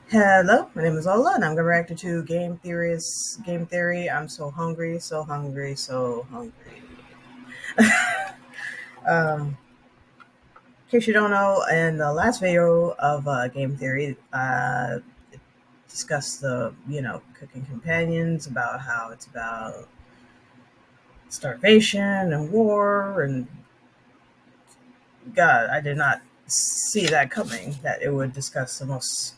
Hello, my name is Ola, and I'm going to react to Game Theory. I'm so hungry, so hungry, so hungry. In case you don't know, in the last video of Game Theory, discussed the cooking companions, about how it's about starvation and war, and God, I did not see that coming. That it would discuss the most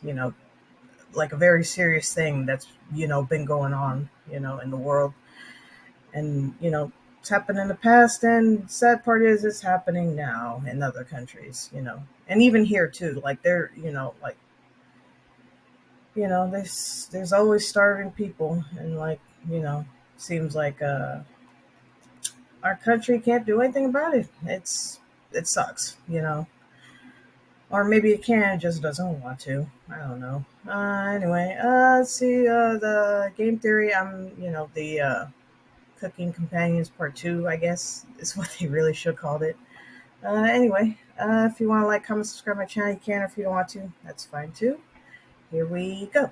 like a very serious thing that's been going on in the world, and it's happened in the past, and sad part is it's happening now in other countries, and even here too. Like there, like there's always starving people, and like seems like our country can't do anything about it. It sucks, or maybe it can, it just doesn't want to. I don't know. Anyway, let's see. The game theory. I'm the Cooking Companions Part 2, I guess, is what they really should have called it. Anyway, if you want to like, comment, subscribe my channel, you can. If you don't want to, that's fine too. Here we go.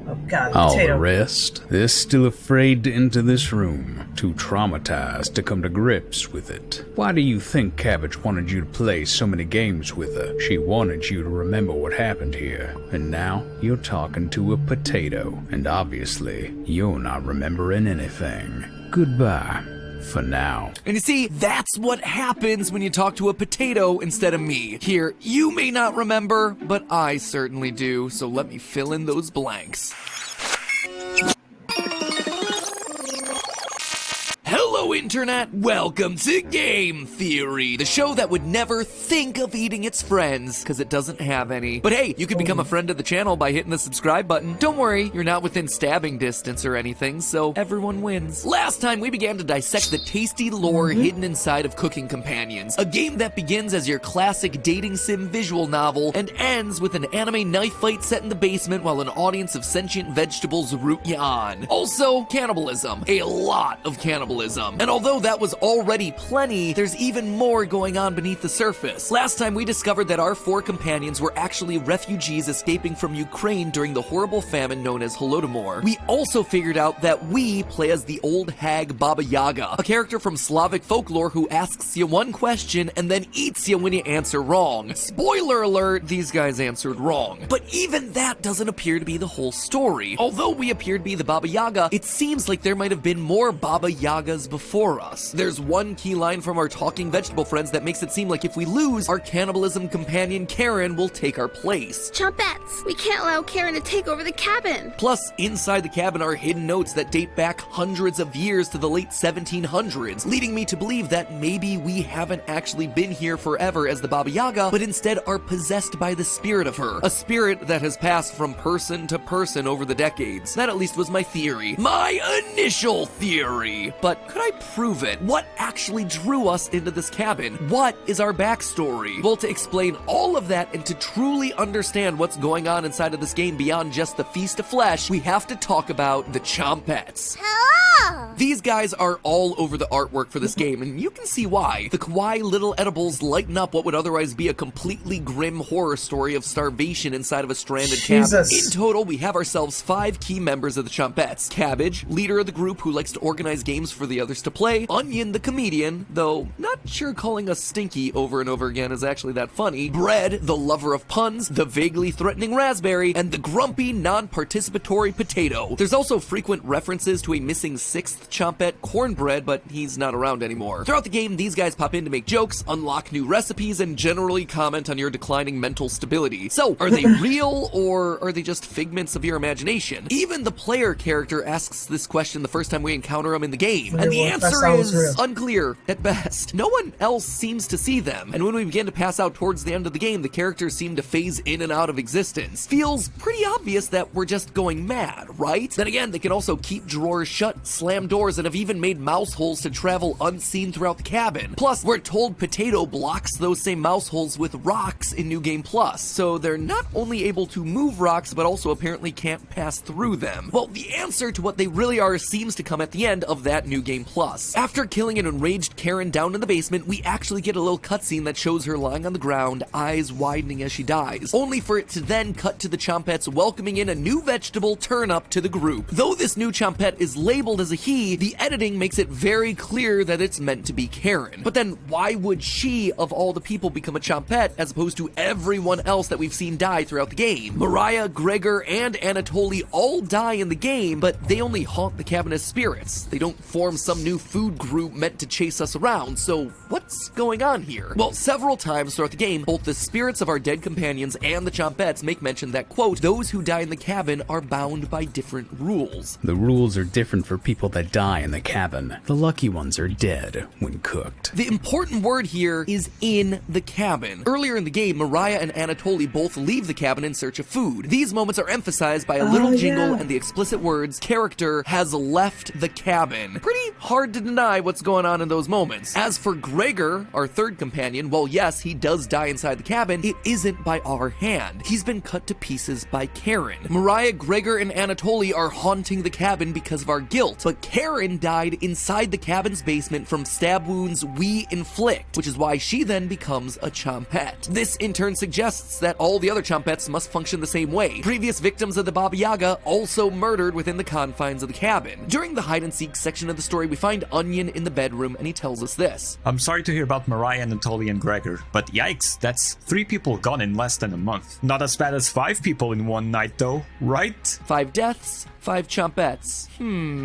Oh God, the All potato. the rest, they're still afraid to enter this room, too traumatized to come to grips with it. Why do you think Cabbage wanted you to play so many games with her? She wanted you to remember what happened here, and now you're talking to a potato, and obviously, you're not remembering anything. Goodbye. For now. And you see, that's what happens when you talk to a potato instead of me. Here, you may not remember, but I certainly do, so let me fill in those blanks. Hello, Internet! Welcome to Game Theory, the show that would never think of eating its friends, because it doesn't have any. But hey, you can become a friend of the channel by hitting the subscribe button. Don't worry, you're not within stabbing distance or anything, so everyone wins. Last time, we began to dissect the tasty lore hidden inside of Cooking Companions, a game that begins as your classic dating sim visual novel and ends with an anime knife fight set in the basement while an audience of sentient vegetables root you on. Also, cannibalism. A lot of cannibalism. And although that was already plenty, there's even more going on beneath the surface. Last time we discovered that our four companions were actually refugees escaping from Ukraine during the horrible famine known as Holodomor. We also figured out that we play as the old hag Baba Yaga, a character from Slavic folklore who asks you one question and then eats you when you answer wrong. Spoiler alert, these guys answered wrong. But even that doesn't appear to be the whole story. Although we appear to be the Baba Yaga, it seems like there might have been more Baba Yagas before us. There's one key line from our talking vegetable friends that makes it seem like if we lose, our cannibalism companion Karen will take our place. Chompettes, we can't allow Karen to take over the cabin. Plus, inside the cabin are hidden notes that date back hundreds of years to the late 1700s, leading me to believe that maybe we haven't actually been here forever as the Baba Yaga, but instead are possessed by the spirit of her, a spirit that has passed from person to person over the decades. That at least was my theory. My initial theory! But could I prove it? What actually drew us into this cabin? What is our backstory? Well, to explain all of that and to truly understand what's going on inside of this game beyond just the feast of flesh, we have to talk about the Chompettes. Hello! These guys are all over the artwork for this game, and you can see why. The kawaii little edibles lighten up what would otherwise be a completely grim horror story of starvation inside of a stranded cabin. In total, we have ourselves 5 key members of the Chompettes. Cabbage, leader of the group who likes to organize games for the others to play. Onion, the comedian, though not sure calling us Stinky over and over again is actually that funny. Bread, the lover of puns. The vaguely threatening Raspberry. And the grumpy, non-participatory Potato. There's also frequent references to a missing 6th Chompette, Cornbread, but he's not around anymore. Throughout the game, these guys pop in to make jokes, unlock new recipes, and generally comment on your declining mental stability. So, are they real, or are they just figments of your imagination? Even the player character asks this question the first time we encounter them in the game, and the answer is unclear at best. No one else seems to see them, and when we begin to pass out towards the end of the game, the characters seem to phase in and out of existence. Feels pretty obvious that we're just going mad, right? Then again, they can also keep drawers shut slam doors and have even made mouse holes to travel unseen throughout the cabin. Plus, we're told Potato blocks those same mouse holes with rocks in New Game Plus, so they're not only able to move rocks, but also apparently can't pass through them. Well, the answer to what they really are seems to come at the end of that New Game Plus. After killing an enraged Karen down in the basement, we actually get a little cutscene that shows her lying on the ground, eyes widening as she dies, only for it to then cut to the Chompettes welcoming in a new vegetable Turnip to the group. Though this new Chompette is labeled as a he, the editing makes it very clear that it's meant to be Karen. But then why would she, of all the people, become a Chompette as opposed to everyone else that we've seen die throughout the game? Mariah, Gregor, and Anatoly all die in the game, but they only haunt the cabin as spirits. They don't form some new food group meant to chase us around, so what's going on here? Well, several times throughout the game, both the spirits of our dead companions and the Chompettes make mention that, quote, those who die in the cabin are bound by different rules. The rules are different for people that die in the cabin. The lucky ones are dead when cooked. The important word here is in the cabin. Earlier in the game, Mariah and Anatoly both leave the cabin in search of food. These moments are emphasized by a little jingle and the explicit words, character has left the cabin. Pretty hard to deny what's going on in those moments. As for Gregor, our third companion, well, yes, he does die inside the cabin, it isn't by our hand. He's been cut to pieces by Karen. Mariah, Gregor, and Anatoly are haunting the cabin because of our guilt, but Karen died inside the cabin's basement from stab wounds we inflict, which is why she then becomes a Chompette. This in turn suggests that all the other Chompettes must function the same way. Previous victims of the Baba Yaga also murdered within the confines of the cabin. During the hide and seek section of the story, we find Onion in the bedroom and he tells us this. I'm sorry to hear about Mariah, Anatoly, and Gregor, but yikes, that's 3 people gone in less than a month. Not as bad as 5 people in one night though, right? 5 deaths, 5 Chompettes.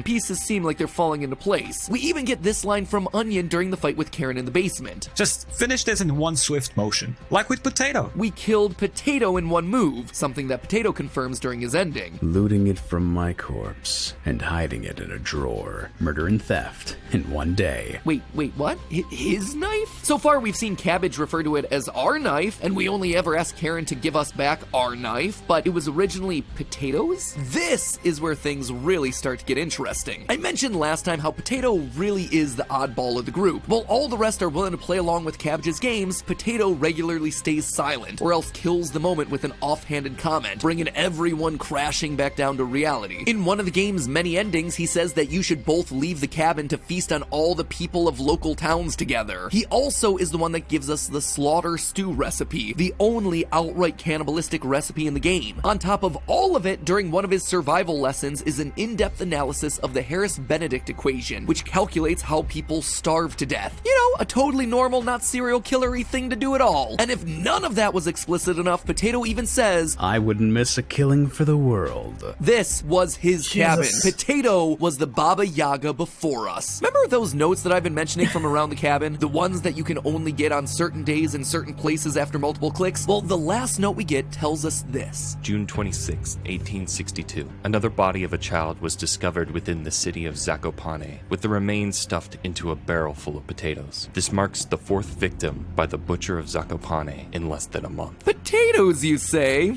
Pieces seem like they're falling into place. We even get this line from Onion during the fight with Karen in the basement. Just finish this in one swift motion, like with Potato. We killed Potato in one move, something that Potato confirms during his ending. Looting it from my corpse and hiding it in a drawer. Murder and theft in one day. Wait, what? His knife? So far we've seen Cabbage refer to it as our knife, and we only ever asked Karen to give us back our knife, but it was originally Potato's? This is where things really start to get interesting. I mentioned last time how Potato really is the oddball of the group. While all the rest are willing to play along with Cabbage's games, Potato regularly stays silent, or else kills the moment with an offhanded comment, bringing everyone crashing back down to reality. In one of the game's many endings, he says that you should both leave the cabin to feast on all the people of local towns together. He also is the one that gives us the slaughter stew recipe, the only outright cannibalistic recipe in the game. On top of all of it, during one of his survival lessons is an in-depth analysis of the Harris-Benedict equation, which calculates how people starve to death. You know, a totally normal, not serial killer-y thing to do at all. And if none of that was explicit enough, Potato even says, I wouldn't miss a killing for the world. This was his cabin. Potato was the Baba Yaga before us. Remember those notes that I've been mentioning from around the cabin? The ones that you can only get on certain days in certain places after multiple clicks? Well, the last note we get tells us this. June 26, 1862. Another body of a child was discovered within the city of Zakopane, with the remains stuffed into a barrel full of potatoes. This marks the 4th victim by the butcher of Zakopane in less than a month. Potatoes, you say?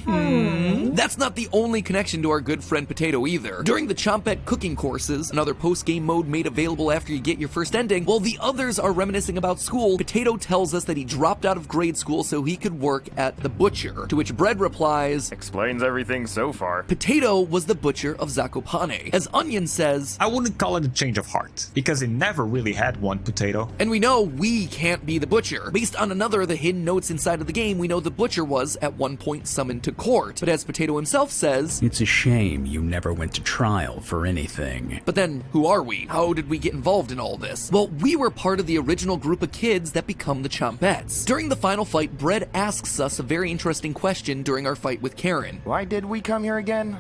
That's not the only connection to our good friend Potato either. During the Chompette cooking courses, another post-game mode made available after you get your first ending, while the others are reminiscing about school, Potato tells us that he dropped out of grade school so he could work at the butcher, to which Bread replies, explains everything so far. Potato was the butcher of Zakopane. As Onion says, I wouldn't call it a change of heart, because he never really had one, Potato. And we know we can't be the butcher. Based on another of the hidden notes inside of the game, we know the butcher was, at one point, summoned to court. But as Potato himself says, it's a shame you never went to trial for anything. But then, who are we? How did we get involved in all this? Well, we were part of the original group of kids that become the Chompettes. During the final fight, Bread asks us a very interesting question during our fight with Karen. Why did we come here again?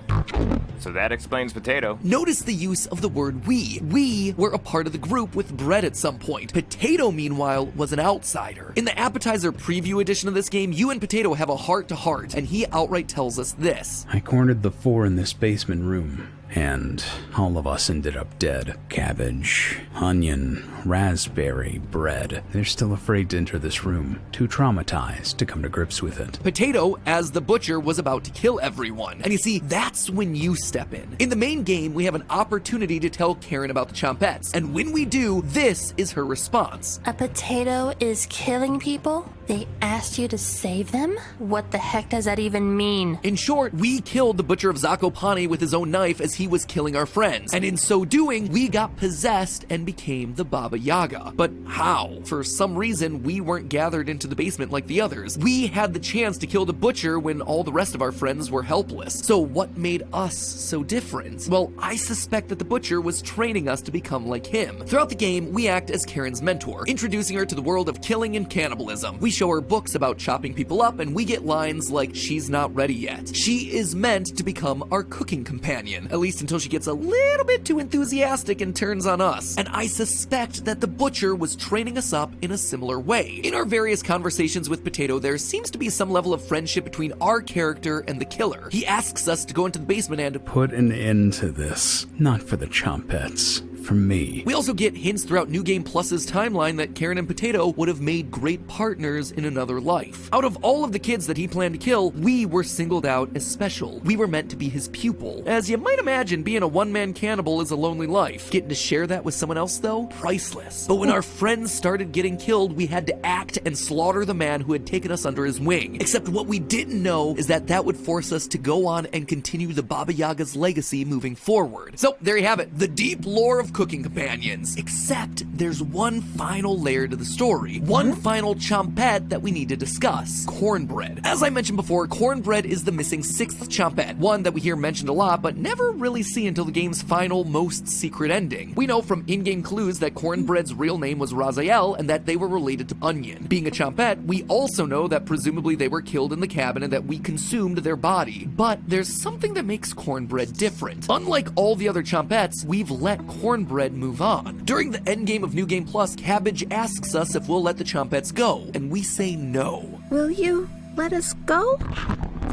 So that explains Potato. Notice the use of the word we. We were a part of the group with Bread at some point. Potato, meanwhile, was an outsider. In the appetizer preview edition of this game, you and Potato have a heart-to-heart, and he outright tells us this. I cornered the 4 in this basement room. and all of us ended up dead. Cabbage, onion, raspberry, bread. They're still afraid to enter this room, too traumatized to come to grips with it. Potato, as the butcher, was about to kill everyone. And you see, that's when you step in. In the main game, we have an opportunity to tell Karen about the Chompettes. And when we do, this is her response. A potato is killing people? They asked you to save them? What the heck does that even mean? In short, we killed the Butcher of Zakopane with his own knife as he was killing our friends. And in so doing, we got possessed and became the Baba Yaga. But how? For some reason, we weren't gathered into the basement like the others. We had the chance to kill the Butcher when all the rest of our friends were helpless. So what made us so different? Well, I suspect that the Butcher was training us to become like him. Throughout the game, we act as Karen's mentor, introducing her to the world of killing and cannibalism. We show her books about chopping people up, and we get lines like, "She's not ready yet." She is meant to become our cooking companion, at least until she gets a little bit too enthusiastic and turns on us. And I suspect that the Butcher was training us up in a similar way. In our various conversations with Potato, there seems to be some level of friendship between our character and the killer. He asks us to go into the basement and Put an end to this. Not for the Chompettes. For me. We also get hints throughout New Game Plus's timeline that Karen and Potato would have made great partners in another life. Out of all of the kids that he planned to kill, we were singled out as special. We were meant to be his pupil. As you might imagine, being a one-man cannibal is a lonely life. Getting to share that with someone else, though, priceless. But when our friends started getting killed, we had to act and slaughter the man who had taken us under his wing. Except what we didn't know is that that would force us to go on and continue the Baba Yaga's legacy moving forward. So there you have it, the deep lore of cooking companions. Except there's one final layer to the story. One final chompette that we need to discuss. Cornbread. As I mentioned before, Cornbread is the missing sixth chompette. One that we hear mentioned a lot, but never really see until the game's final, most secret ending. We know from in-game clues that Cornbread's real name was Raziel and that they were related to Onion. Being a chompette, we also know that presumably they were killed in the cabin and that we consumed their body. But there's something that makes Cornbread different. Unlike all the other chompettes, we've let Cornbread move on. During the endgame of New Game Plus, Cabbage asks us if we'll let the chompettes go, and we say no. Will you let us go?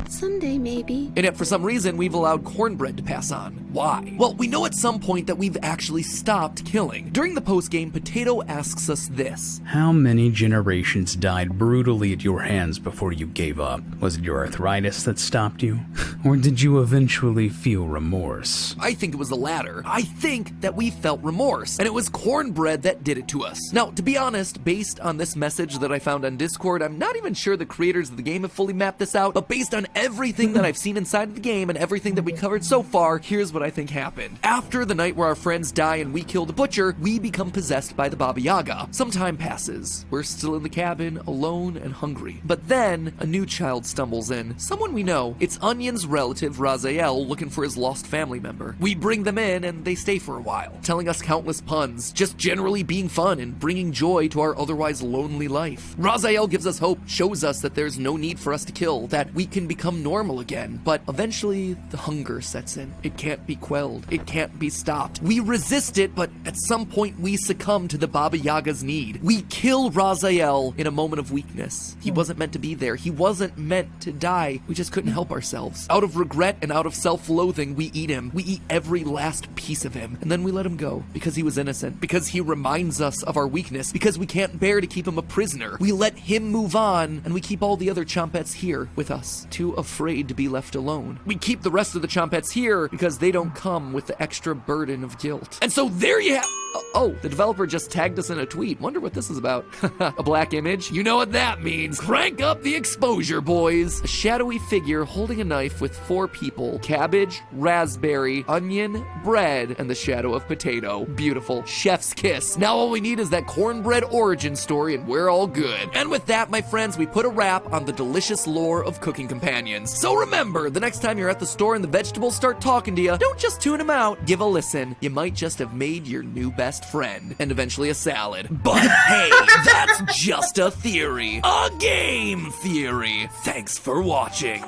Someday, maybe. And yet, for some reason, we've allowed Cornbread to pass on. Why? Well, we know at some point that we've actually stopped killing. During the post-game, Potato asks us this. How many generations died brutally at your hands before you gave up? Was it your arthritis that stopped you? Or did you eventually feel remorse? I think it was the latter. I think that we felt remorse, and it was Cornbread that did it to us. Now, to be honest, based on this message that I found on Discord, I'm not even sure the creators of the game have fully mapped this out, but based on everything that I've seen inside of the game and everything that we covered so far, here's what I think happened. After the night where our friends die and we kill the Butcher, we become possessed by the Baba Yaga. Some time passes. We're still in the cabin, alone and hungry. But then, a new child stumbles in. Someone we know. It's Onion's relative, Raziel, looking for his lost family member. We bring them in and they stay for a while, telling us countless puns, just generally being fun and bringing joy to our otherwise lonely life. Raziel gives us hope, shows us that there's no need for us to kill, that we can become normal again. But eventually, the hunger sets in. It can't be quelled. It can't be stopped. We resist it, but at some point we succumb to the Baba Yaga's need. We kill Raziel in a moment of weakness. He wasn't meant to be there. He wasn't meant to die. We just couldn't help ourselves. Out of regret and out of self-loathing, we eat him. We eat every last piece of him. And then we let him go because he was innocent, because he reminds us of our weakness, because we can't bear to keep him a prisoner. We let him move on, and we keep all the other chompettes here with us, too afraid to be left alone. We keep the rest of the chompettes here because they don't come with the extra burden of guilt. And so there you have... Oh, the developer just tagged us in a tweet. Wonder what this is about. A black image? You know what that means. Crank up the exposure, boys. A shadowy figure holding a knife with 4 people. Cabbage, raspberry, onion, bread, and the shadow of potato. Beautiful. Chef's kiss. Now all we need is that cornbread origin story and we're all good. And with that, my friends, we put a wrap on the delicious lore of cooking companions. So remember, the next time you're at the store and the vegetables start talking to you, don't just tune them out. Give a listen. You might just have made your new best friend, and eventually a salad. But hey, that's just a theory. A game theory. Thanks for watching.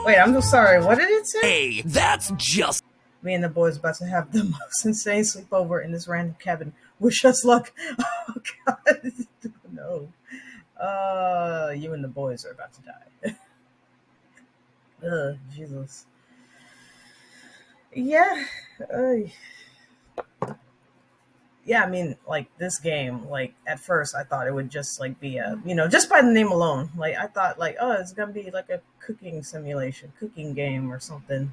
Wait, I'm so sorry. What did it say? Hey, that's just... Me and the boys about to have the most insane sleepover in this random cabin. Wish us luck. Oh, God. No. You and the boys are about to die. Ugh, Jesus. Yeah. Uh, yeah, I mean, like this game, like at first I thought it would just like be a, just by the name alone, like I thought like, oh, it's gonna be like a cooking simulation, cooking game or something,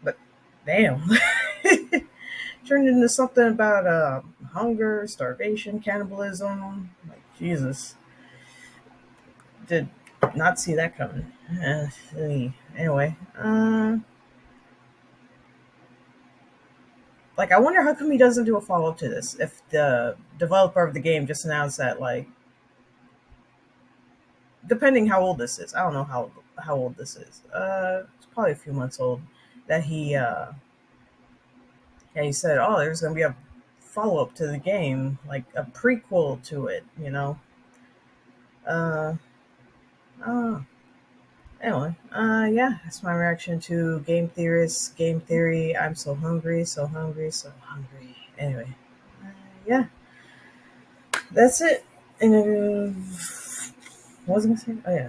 but damn, turned into something about hunger, starvation, cannibalism. Like Jesus, did not see that coming. Anyway, like I wonder how come he doesn't do a follow up to this if the developer of the game just announced that like depending how old this is, I don't know how old this is. It's probably a few months old. That he said, oh, there's gonna be a follow up to the game, like a prequel to it. Uh, uh Anyway, yeah, that's my reaction to Game Theorist, Game Theory. I'm so hungry, so hungry, so hungry. Anyway, yeah, that's it. And what was I gonna say? Oh yeah,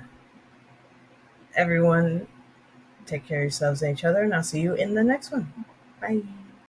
everyone, take care of yourselves and each other, and I'll see you in the next one. Bye.